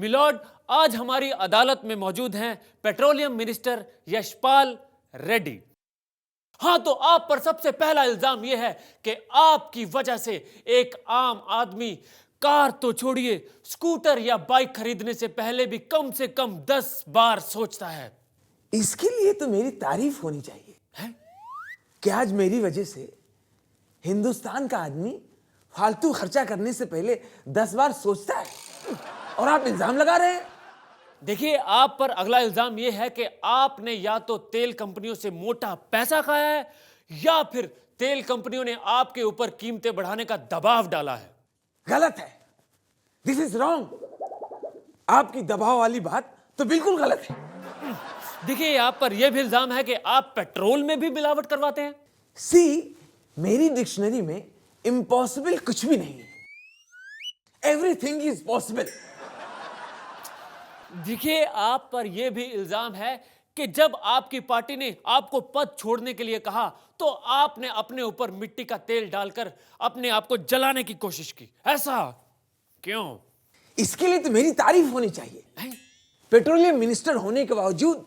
Milord, आज हमारी अदालत में मौजूद हैं पेट्रोलियम मिनिस्टर यशपाल रेड्डी। हाँ, तो आप पर सबसे पहला इल्जाम यह है कि आपकी वजह से एक आम आदमी कार तो छोड़िए, स्कूटर या बाइक खरीदने से पहले भी कम से कम 10 बार सोचता है। इसके लिए तो मेरी तारीफ होनी चाहिए है? कि आज मेरी वजह से हिंदुस्तान का आदमी फालतू खर्चा करने से पहले 10 बार सोचता है और आप इल्जाम लगा रहे हैं। देखिए, आप पर अगला इल्जाम यह है कि आपने या तो तेल कंपनियों से मोटा पैसा खाया है या फिर तेल कंपनियों ने आपके ऊपर कीमतें बढ़ाने का दबाव डाला है। गलत है, दिस इज रॉन्ग। आपकी दबाव वाली बात तो बिल्कुल गलत है। देखिए, आप पर यह भी इल्जाम है कि आप पेट्रोल में भी मिलावट करवाते हैं। सी, मेरी डिक्शनरी में इम्पॉसिबल कुछ भी नहीं है। Everything is possible. देखिए, आप पर यह भी इल्जाम है कि जब आपकी पार्टी ने आपको पद छोड़ने के लिए कहा तो आपने अपने ऊपर मिट्टी का तेल डालकर अपने आप को जलाने की कोशिश की। ऐसा क्यों? इसके लिए तो मेरी तारीफ होनी चाहिए। है? पेट्रोलियम मिनिस्टर होने के बावजूद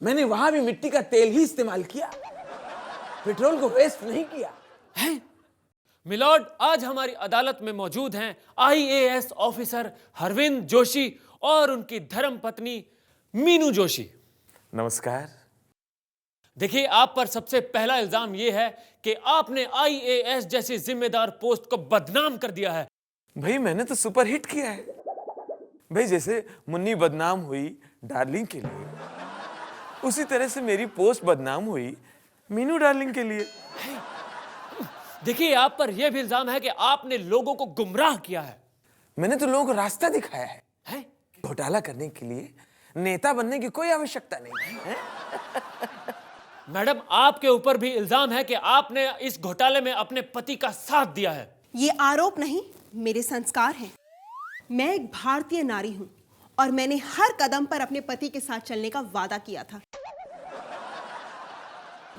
मैंने वहां भी मिट्टी का तेल ही इस्तेमाल किया, पेट्रोल को वेस्ट नहीं किया। है? मिलॉर्ड, आज हमारी अदालत में मौजूद हैं आईएएस ऑफिसर हरविंद जोशी और उनकी धर्मपत्नी मीनू जोशी। नमस्कार। देखिए, आप पर सबसे पहला इल्जाम यह है कि आपने आईएएस जैसी जिम्मेदार पोस्ट को बदनाम कर दिया है। भाई, मैंने तो सुपर हिट किया है। भाई, जैसे मुन्नी बदनाम हुई डार्लिंग के लिए, उसी तरह से मेरी पोस्ट बदनाम हुई मीनू डार्लिंग के लिए। देखिए, आप पर यह भी इल्जाम है कि आपने लोगों को गुमराह किया है। मैंने तो लोगों को रास्ता दिखाया है। है? घोटाला करने के लिए नेता बनने की कोई आवश्यकता नहीं है। मैडम, आपके ऊपर भी इल्जाम है कि आपने इस घोटाले में अपने पति का साथ दिया है। ये आरोप नहीं, मेरे संस्कार हैं। मैं एक भारतीय नारी हूं और मैंने हर कदम पर अपने पति के साथ चलने का वादा किया था।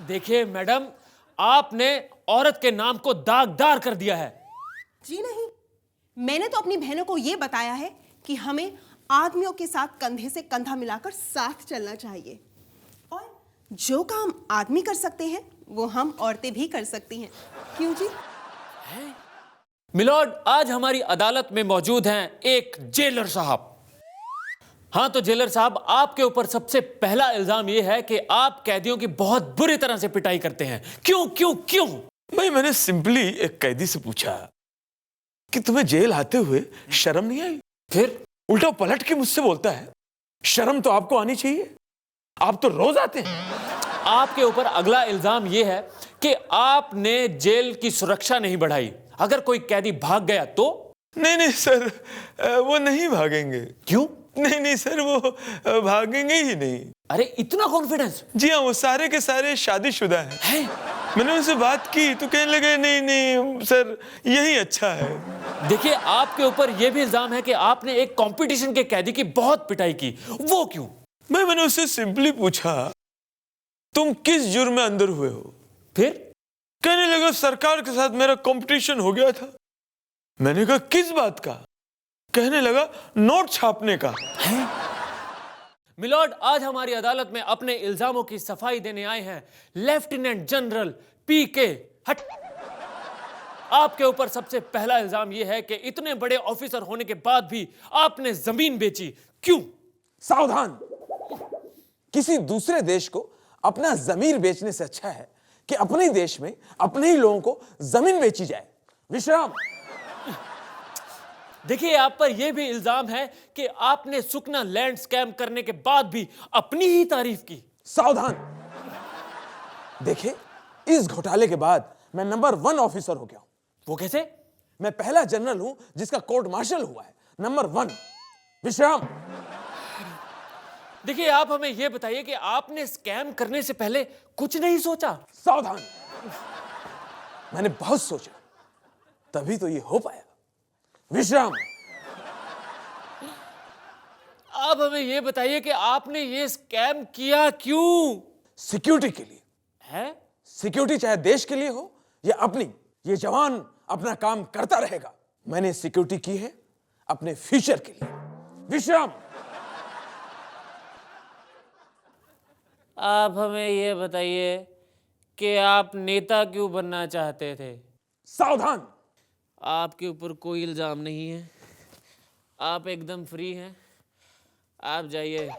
देखिए मैडम, आपने औरत के नाम को दागदार कर दिया है। जी नहीं, मैंने तो अपनी बहनों को यह बताया है कि हमें आदमियों के साथ कंधे से कंधा मिलाकर साथ चलना चाहिए और जो काम आदमी कर सकते हैं वो हम औरतें भी कर सकती हैं। क्यों जी? मिलॉर्ड, आज हमारी अदालत में मौजूद हैं एक जेलर साहब। हाँ, तो जेलर साहब, आपके ऊपर सबसे पहला इल्जाम यह है कि आप कैदियों की बहुत बुरी तरह से पिटाई करते हैं। क्यों क्यों क्यों? भाई, मैंने सिंपली एक कैदी से पूछा कि तुम्हें जेल आते हुए शर्म नहीं आई? फिर उल्टा पलट के मुझसे बोलता है, शर्म तो आपको आनी चाहिए, आप तो रोज आते हैं। आपके ऊपर अगला इल्जाम यह है कि आपने जेल की सुरक्षा नहीं बढ़ाई। अगर कोई कैदी भाग गया तो? नहीं नहीं सर, वो नहीं भागेंगे। क्यों? नहीं नहीं सर, वो भागेंगे ही नहीं। अरे, इतना कॉन्फिडेंस? जी हाँ, वो सारे के सारे शादीशुदा हैं। मैंने उनसे बात की तो कहने लगे, नहीं नहीं सर, यही अच्छा है। देखिए, आपके ऊपर यह भी इल्जाम है कि आपने एक कंपटीशन के कैदी की बहुत पिटाई की। वो क्यों? मैंने उससे सिंपली पूछा, तुम किस जुर्म में अंदर हुए हो? फिर कहने लगा, सरकार के साथ मेरा कंपटीशन हो गया था। मैंने कहा, किस बात का? कहने लगा, नोट छापने का। मिलॉर्ड, आज हमारी अदालत में अपने इल्जामों की सफाई देने आए हैं लेफ्टिनेंट जनरल पीके हट। आपके ऊपर सबसे पहला इल्जाम यह है कि इतने बड़े ऑफिसर होने के बाद भी आपने जमीन बेची। क्यों? सावधान, किसी दूसरे देश को अपना जमीर बेचने से अच्छा है कि अपने देश में अपने ही लोगों को जमीन बेची जाए। विश्राम। देखिए, आप पर यह भी इल्जाम है कि आपने सुकना लैंड स्कैम करने के बाद भी अपनी ही तारीफ की। सावधान, देखिए, इस घोटाले के बाद मैं नंबर 1 ऑफिसर हो गया हूं। वो कैसे? मैं पहला जनरल हूं जिसका कोर्ट मार्शल हुआ है। नंबर 1। विश्राम। देखिए, आप हमें यह बताइए कि आपने स्कैम करने से पहले कुछ नहीं सोचा? सावधान, मैंने बहुत सोचा, तभी तो ये हो पाया। विश्राम। आप हमें यह बताइए कि आपने ये स्कैम किया क्यों? सिक्योरिटी के लिए। है? सिक्योरिटी चाहे देश के लिए हो या अपनी, ये जवान अपना काम करता रहेगा। मैंने सिक्योरिटी की है अपने फ्यूचर के लिए। विश्राम। आप हमें ये बताइए कि आप नेता क्यों बनना चाहते थे? सावधान। आपके ऊपर कोई इल्जाम नहीं है, आप एकदम फ्री हैं, आप जाइए।